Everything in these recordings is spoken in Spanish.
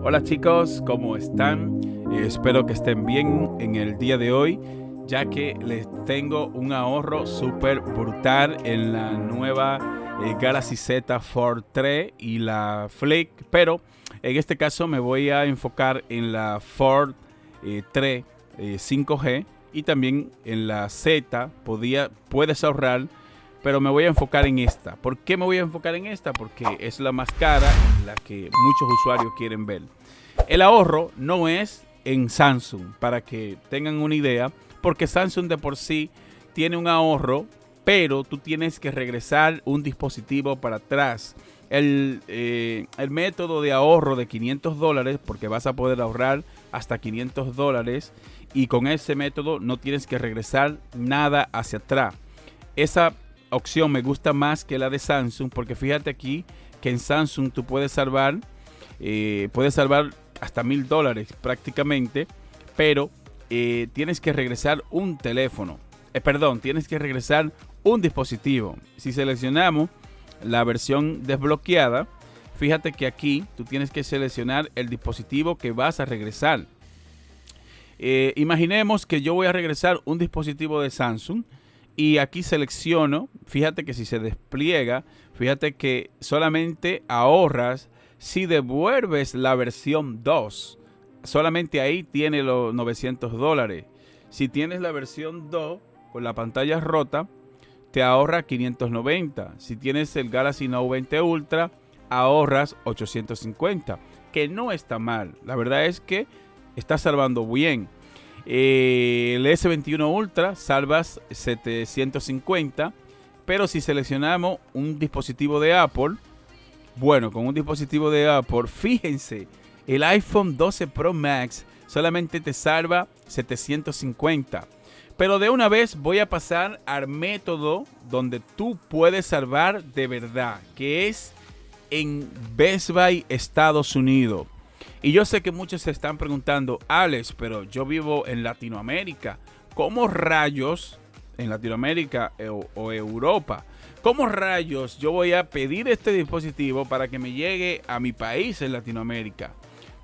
Hola chicos, ¿cómo están? Espero que estén bien en el día de hoy, ya que les tengo un ahorro súper brutal en la nueva Galaxy Z Fold 3 y la Flip, pero en este caso me voy a enfocar en la Fold 3 5G y también en la Z. Puedes ahorrar, pero me voy a enfocar en esta. ¿Por qué me voy a enfocar en esta? Porque es la más cara y la que muchos usuarios quieren ver. El ahorro no es en Samsung, para que tengan una idea, porque Samsung de por sí tiene un ahorro, pero tú tienes que regresar un dispositivo para atrás. El método de ahorro de $500, porque vas a poder ahorrar hasta $500 y con ese método no tienes que regresar nada hacia atrás. Esa opción me gusta más que la de Samsung, porque fíjate aquí que en Samsung tú puedes salvar hasta $1000 prácticamente, pero tienes que regresar un teléfono. Tienes que regresar un dispositivo. Si seleccionamos la versión desbloqueada, fíjate que aquí tú tienes que seleccionar el dispositivo que vas a regresar. Imaginemos que yo voy a regresar un dispositivo de Samsung y aquí selecciono. Fíjate que si se despliega, fíjate que solamente ahorras si devuelves la versión 2. Solamente ahí tiene los $900. Si tienes la versión 2 con la pantalla rota, te ahorra 590. Si tienes el Galaxy Note 20 Ultra, ahorras 850, que no está mal. La verdad es que está salvando bien. El S21 Ultra salvas 750, pero si seleccionamos un dispositivo de Apple, bueno, con un dispositivo de Apple, fíjense, el iPhone 12 Pro Max solamente te salva 750. Pero de una vez voy a pasar al método donde tú puedes salvar de verdad, que es en Best Buy, Estados Unidos. Y yo sé que muchos se están preguntando, Alex, pero yo vivo en Latinoamérica. ¿Cómo rayos en Latinoamérica o Europa? ¿Cómo rayos yo voy a pedir este dispositivo para que me llegue a mi país en Latinoamérica?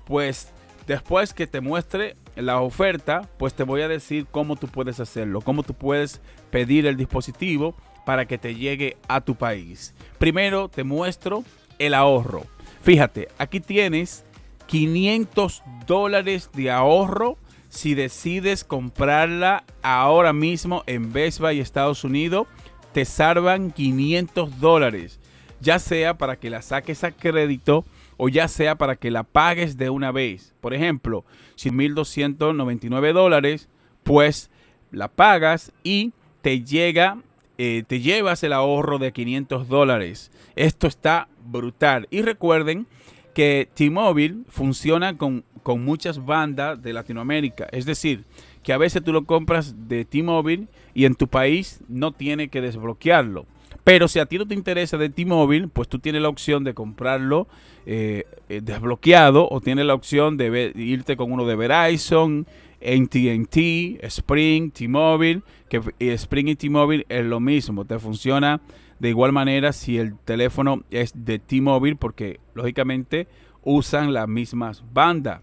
Pues después que te muestre la oferta, pues te voy a decir cómo tú puedes hacerlo, cómo tú puedes pedir el dispositivo para que te llegue a tu país. Primero te muestro el ahorro. Fíjate, aquí tienes $500 de ahorro si decides comprarla ahora mismo en Best Buy Estados Unidos. Te salvan $500, ya sea para que la saques a crédito o ya sea para que la pagues de una vez. Por ejemplo, si $1299, pues la pagas y te llevas el ahorro de $500. Esto está brutal. Y recuerden que T-Mobile funciona con muchas bandas de Latinoamérica. Es decir, que a veces tú lo compras de T-Mobile y en tu país no tiene que desbloquearlo. Pero si a ti no te interesa de T-Mobile, pues tú tienes la opción de comprarlo desbloqueado, o tienes la opción de irte con uno de Verizon, AT&T, Sprint, T-Mobile, que Sprint y T-Mobile es lo mismo, te funciona de igual manera si el teléfono es de T-Mobile, porque lógicamente usan las mismas bandas.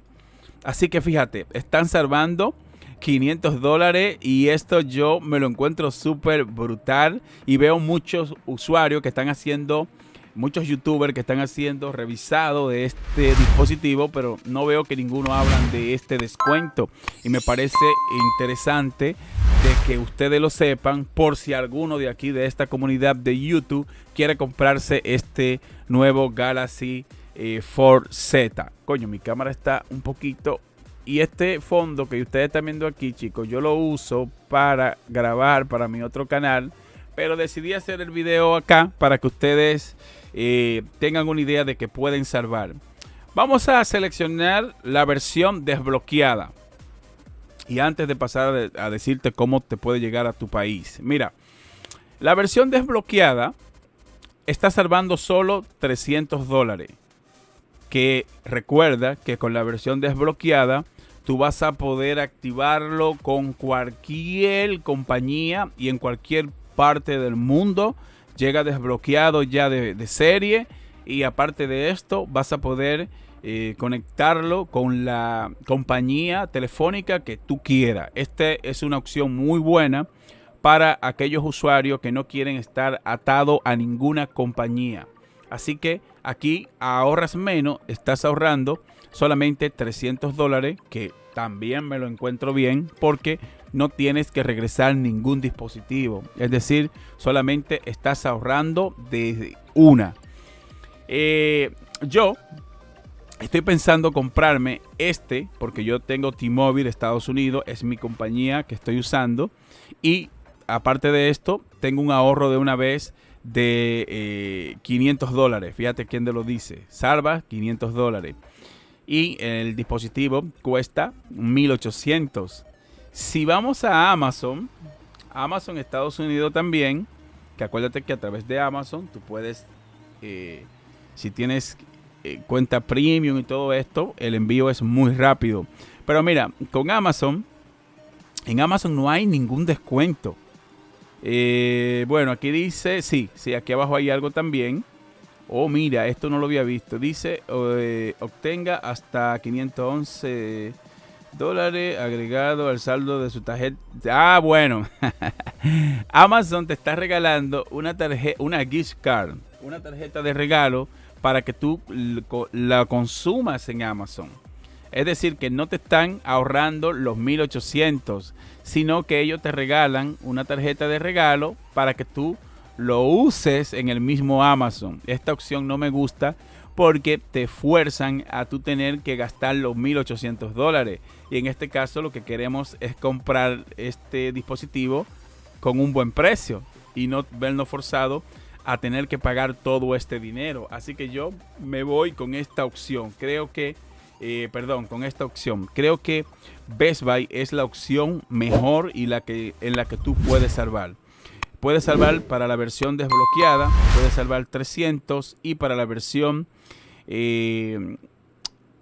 Así que fíjate, están salvando $500 y esto yo me lo encuentro súper brutal, y veo muchos usuarios que están haciendo, muchos youtubers que están haciendo revisado de este dispositivo, pero no veo que ninguno hablan de este descuento, y me parece interesante de que ustedes lo sepan, por si alguno de aquí de esta comunidad de YouTube quiere comprarse este nuevo Galaxy Fold Z. Coño, mi cámara está un poquito. Y este fondo que ustedes están viendo aquí, chicos, yo lo uso para grabar para mi otro canal, pero decidí hacer el video acá para que ustedes tengan una idea de que pueden salvar. Vamos a seleccionar la versión desbloqueada. Y antes de pasar a decirte cómo te puede llegar a tu país, mira, la versión desbloqueada está salvando solo $300. Que recuerda que con la versión desbloqueada tú vas a poder activarlo con cualquier compañía y en cualquier parte del mundo. Llega desbloqueado ya de serie, y aparte de esto vas a poder conectarlo con la compañía telefónica que tú quieras. Este es una opción muy buena para aquellos usuarios que no quieren estar atados a ninguna compañía. Así que aquí ahorras menos, estás ahorrando solamente $300, que también me lo encuentro bien porque no tienes que regresar ningún dispositivo. Es decir, solamente estás ahorrando de una. Yo estoy pensando comprarme porque yo tengo T-Mobile Estados Unidos, es mi compañía que estoy usando, y aparte de esto tengo un ahorro de una vez de $500. Fíjate quién te lo dice. Salva $500 y el dispositivo cuesta 1,800. Si vamos a Amazon Estados Unidos también, que acuérdate que a través de Amazon tú puedes, si tienes cuenta premium y todo esto, el envío es muy rápido. Pero mira, con Amazon, en Amazon no hay ningún descuento. Bueno, aquí dice, sí, aquí abajo hay algo también. Oh, mira, esto no lo había visto. Dice, obtenga hasta $511 agregado al saldo de su tarjeta. Ah, bueno. Amazon te está regalando una gift card, una tarjeta de regalo para que tú la consumas en Amazon. Es decir, que no te están ahorrando los 1,800, sino que ellos te regalan una tarjeta de regalo para que tú lo uses en el mismo Amazon. Esta opción no me gusta porque te fuerzan a tú tener que gastar los $1,800. Y en este caso lo que queremos es comprar este dispositivo con un buen precio y no vernos forzados a tener que pagar todo este dinero. Así que yo me voy con esta opción. Con esta opción. Creo que Best Buy es la opción mejor y en la que tú puedes salvar. Puedes salvar para la versión desbloqueada, puedes salvar 300, y para la versión de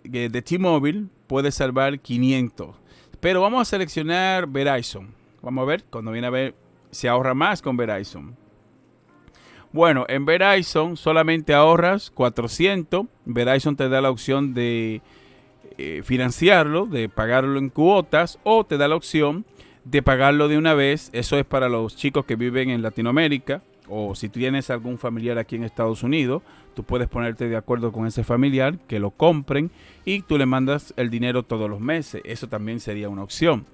T-Mobile puedes salvar 500. Pero vamos a seleccionar Verizon. Vamos a ver, cuando viene a ver, se ahorra más con Verizon. Bueno, en Verizon solamente ahorras 400. Verizon te da la opción de financiarlo, de pagarlo en cuotas, o te da la opción de pagarlo de una vez. Eso es para los chicos que viven en Latinoamérica, o si tienes algún familiar aquí en Estados Unidos, tú puedes ponerte de acuerdo con ese familiar que lo compren y tú le mandas el dinero todos los meses. Eso también sería una opción.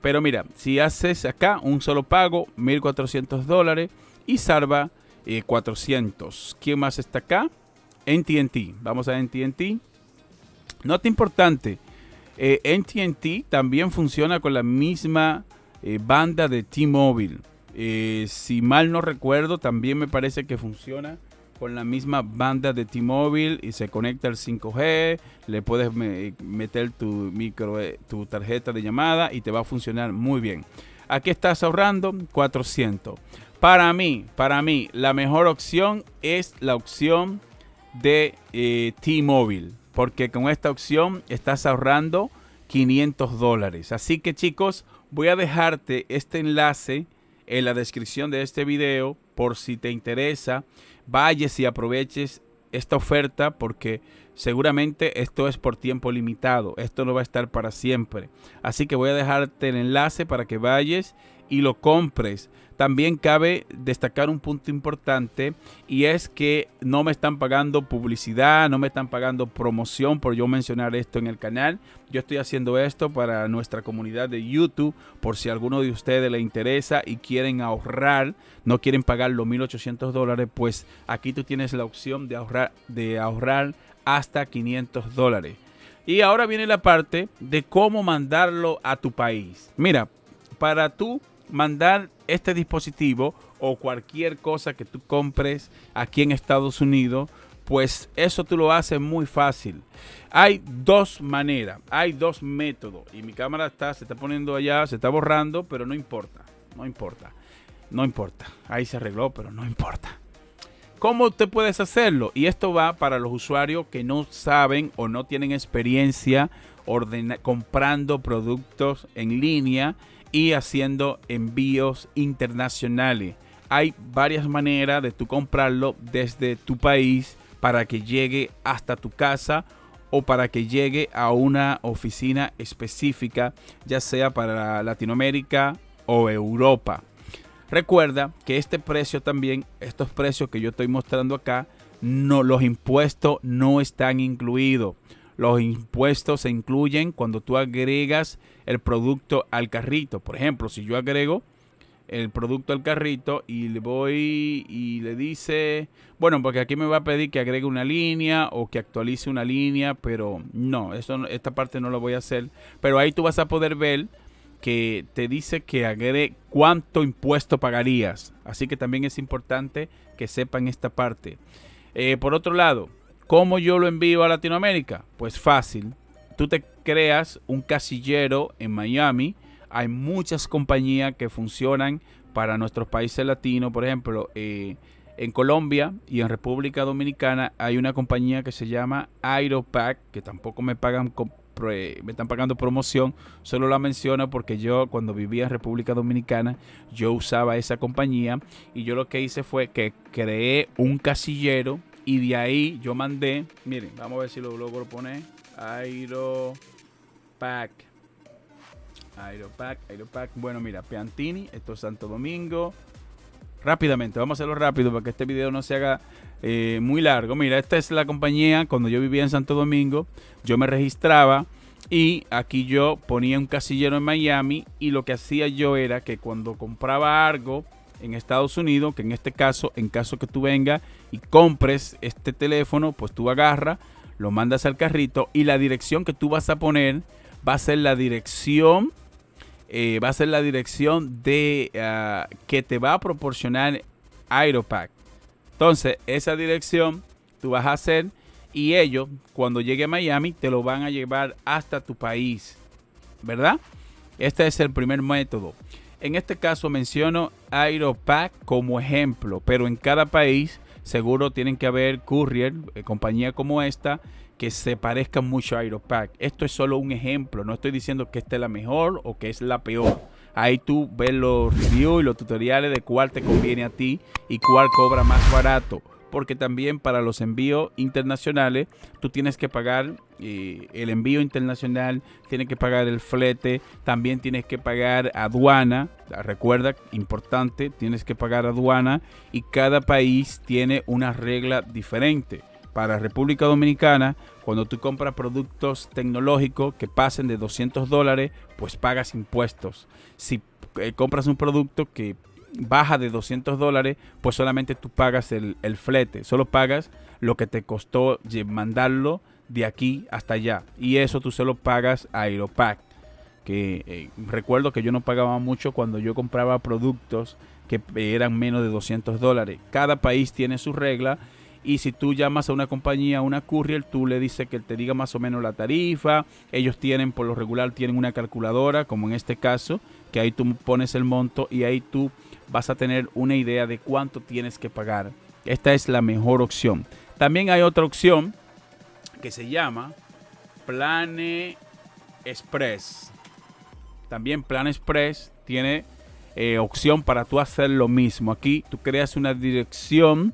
Pero mira, si haces acá un solo pago, $1,400 y salva 400. ¿Quién más está acá? AT&T. Vamos a AT&T. Nota importante. AT&T también funciona con la misma banda de T-Mobile. Si mal no recuerdo, también me parece que funciona con la misma banda de T-Mobile y se conecta al 5G. Le puedes meter tu tarjeta de llamada y te va a funcionar muy bien. Aquí estás ahorrando 400. Para mí, la mejor opción es la opción de T-Mobile, porque con esta opción estás ahorrando $500. Así que chicos, voy a dejarte este enlace en la descripción de este video por si te interesa. Vayas y aproveches esta oferta porque seguramente esto es por tiempo limitado. Esto no va a estar para siempre. Así que voy a dejarte el enlace para que vayas y lo compres. También cabe destacar un punto importante, y es que no me están pagando publicidad, no me están pagando promoción por yo mencionar esto en el canal. Yo estoy haciendo esto para nuestra comunidad de YouTube, por si a alguno de ustedes le interesa y quieren ahorrar, no quieren pagar los $1,800, pues aquí tú tienes la opción de ahorrar hasta $500. Y ahora viene la parte de cómo mandarlo a tu país. Mira, para tú mandar este dispositivo o cualquier cosa que tú compres aquí en Estados Unidos, pues eso tú lo haces muy fácil. Hay dos maneras, hay dos métodos, y mi cámara se está poniendo allá, se está borrando, pero no importa. Ahí se arregló, pero no importa. ¿Cómo usted puedes hacerlo? Y esto va para los usuarios que no saben o no tienen experiencia comprando productos en línea y haciendo envíos internacionales. Hay varias maneras de tú comprarlo desde tu país para que llegue hasta tu casa o para que llegue a una oficina específica, ya sea para Latinoamérica o Europa. Recuerda que este precio también, estos precios que yo estoy mostrando acá, no, los impuestos no están incluidos. Los impuestos se incluyen cuando tú agregas el producto al carrito. Por ejemplo, si yo agrego el producto al carrito y le voy y le dice, bueno, porque aquí me va a pedir que agregue una línea o que actualice una línea, pero no, esta parte no lo voy a hacer. Pero ahí tú vas a poder ver que te dice que agregue cuánto impuesto pagarías. Así que también es importante que sepan esta parte. Por otro lado, ¿cómo yo lo envío a Latinoamérica? Pues fácil. Tú te creas un casillero en Miami. Hay muchas compañías que funcionan para nuestros países latinos. Por ejemplo, en Colombia y en República Dominicana hay una compañía que se llama Aeropack, que tampoco me están pagando promoción, solo la menciono porque yo cuando vivía en República Dominicana yo usaba esa compañía y yo lo que hice fue que creé un casillero y de ahí yo mandé, miren, vamos a ver si luego lo pone, Aeropack, bueno mira, Piantini, esto es Santo Domingo. Rápidamente, vamos a hacerlo rápido para que este video no se haga muy largo. Mira, esta es la compañía. Cuando yo vivía en Santo Domingo, yo me registraba y aquí yo ponía un casillero en Miami y lo que hacía yo era que cuando compraba algo en Estados Unidos, que en este caso, en caso que tú vengas y compres este teléfono, pues tú agarras, lo mandas al carrito y la dirección que tú vas a poner va a ser la dirección de que te va a proporcionar Aeropack. Entonces, esa dirección tú vas a hacer y ellos, cuando llegue a Miami, te lo van a llevar hasta tu país, ¿verdad? Este es el primer método. En este caso menciono Aeropack como ejemplo, pero en cada país seguro tienen que haber courier, compañía como esta, que se parezcan mucho a Aeropack. Esto es solo un ejemplo, no estoy diciendo que esta es la mejor o que es la peor. Ahí tú ves los reviews y los tutoriales de cuál te conviene a ti y cuál cobra más barato. Porque también para los envíos internacionales tú tienes que pagar el envío internacional, tienes que pagar el flete, también tienes que pagar aduana. Recuerda, importante, tienes que pagar aduana y cada país tiene una regla diferente. Para República Dominicana, cuando tú compras productos tecnológicos que pasen de $200, pues pagas impuestos. Si compras un producto que baja de $200, pues solamente tú pagas el flete. Solo pagas lo que te costó mandarlo de aquí hasta allá. Y eso tú solo pagas a Aeropack. Que recuerdo que yo no pagaba mucho cuando yo compraba productos que eran menos de $200. Cada país tiene su regla. Y si tú llamas a una compañía, a una courier, tú le dices que te diga más o menos la tarifa. Ellos tienen, por lo regular, tienen una calculadora, como en este caso, que ahí tú pones el monto y ahí tú vas a tener una idea de cuánto tienes que pagar. Esta es la mejor opción. También hay otra opción que se llama Plane Express. También Plane Express tiene opción para tú hacer lo mismo. Aquí tú creas una dirección,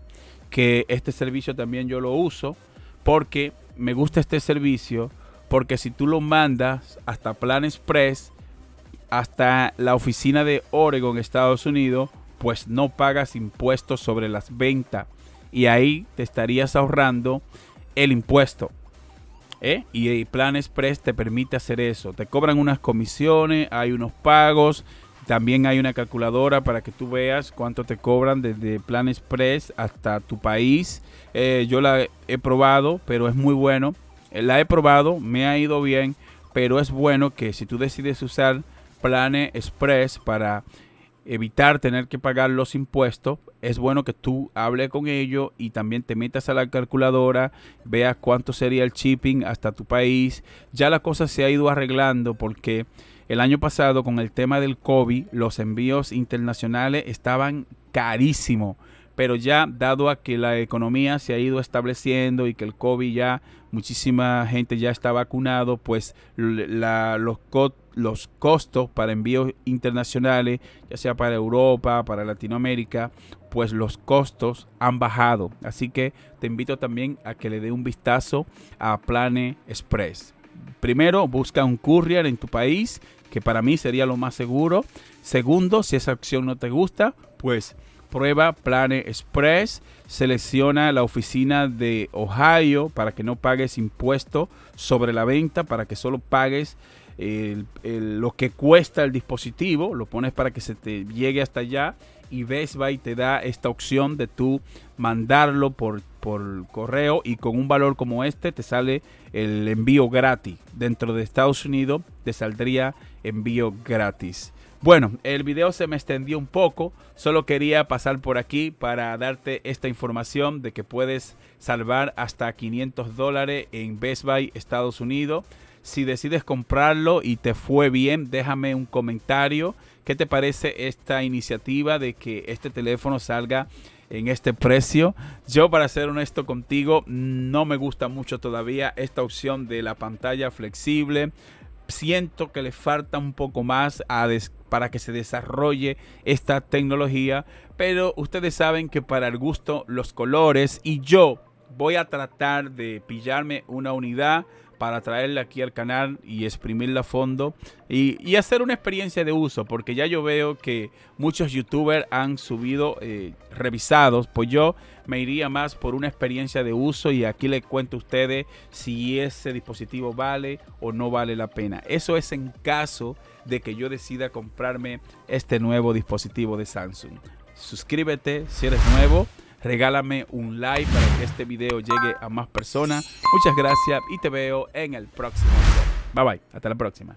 que este servicio también yo lo uso porque me gusta este servicio, porque si tú lo mandas hasta Plan Express, hasta la oficina de Oregon, Estados Unidos, pues no pagas impuestos sobre las ventas y ahí te estarías ahorrando el impuesto. Y Plan Express te permite hacer eso. Te cobran unas comisiones, hay unos pagos. También hay una calculadora para que tú veas cuánto te cobran desde Plan Express hasta tu país. Yo la he probado, pero es muy bueno. La he probado, me ha ido bien, pero es bueno que si tú decides usar Plan Express para evitar tener que pagar los impuestos, es bueno que tú hables con ellos y también te metas a la calculadora, veas cuánto sería el shipping hasta tu país. Ya la cosa se ha ido arreglando porque el año pasado, con el tema del COVID, los envíos internacionales estaban carísimos. pero ya dado a que la economía se ha ido estableciendo y que el COVID ya muchísima gente ya está vacunado, pues los costos para envíos internacionales, ya sea para Europa, para Latinoamérica, pues los costos han bajado. Así que te invito también a que le dé un vistazo a Plane Express. Primero, busca un courier en tu país, que para mí sería lo más seguro. Segundo, si esa opción no te gusta, pues prueba Plane Express. Selecciona la oficina de Ohio para que no pagues impuesto sobre la venta, para que solo pagues lo que cuesta el dispositivo. Lo pones para que se te llegue hasta allá, y Best Buy te da esta opción de tú mandarlo por correo, y con un valor como este te sale el envío gratis. Dentro de Estados Unidos te saldría envío gratis. Bueno, el video se me extendió un poco, solo quería pasar por aquí para darte esta información de que puedes salvar hasta $500 en Best Buy Estados Unidos. Si decides comprarlo y te fue bien, déjame un comentario. ¿Qué te parece esta iniciativa de que este teléfono salga en este precio? Yo, para ser honesto contigo, no me gusta mucho todavía esta opción de la pantalla flexible. Siento que le falta un poco más para que se desarrolle esta tecnología, pero ustedes saben que para el gusto los colores, y yo voy a tratar de pillarme una unidad para traerla aquí al canal y exprimirla a fondo y hacer una experiencia de uso, porque ya yo veo que muchos youtubers han subido revisados. Pues yo me iría más por una experiencia de uso, y aquí les cuento a ustedes si ese dispositivo vale o no vale la pena. Eso es en caso de que yo decida comprarme este nuevo dispositivo de Samsung. Suscríbete si eres nuevo. Regálame un like para que este video llegue a más personas. Muchas gracias y te veo en el próximo video. Bye bye. Hasta la próxima.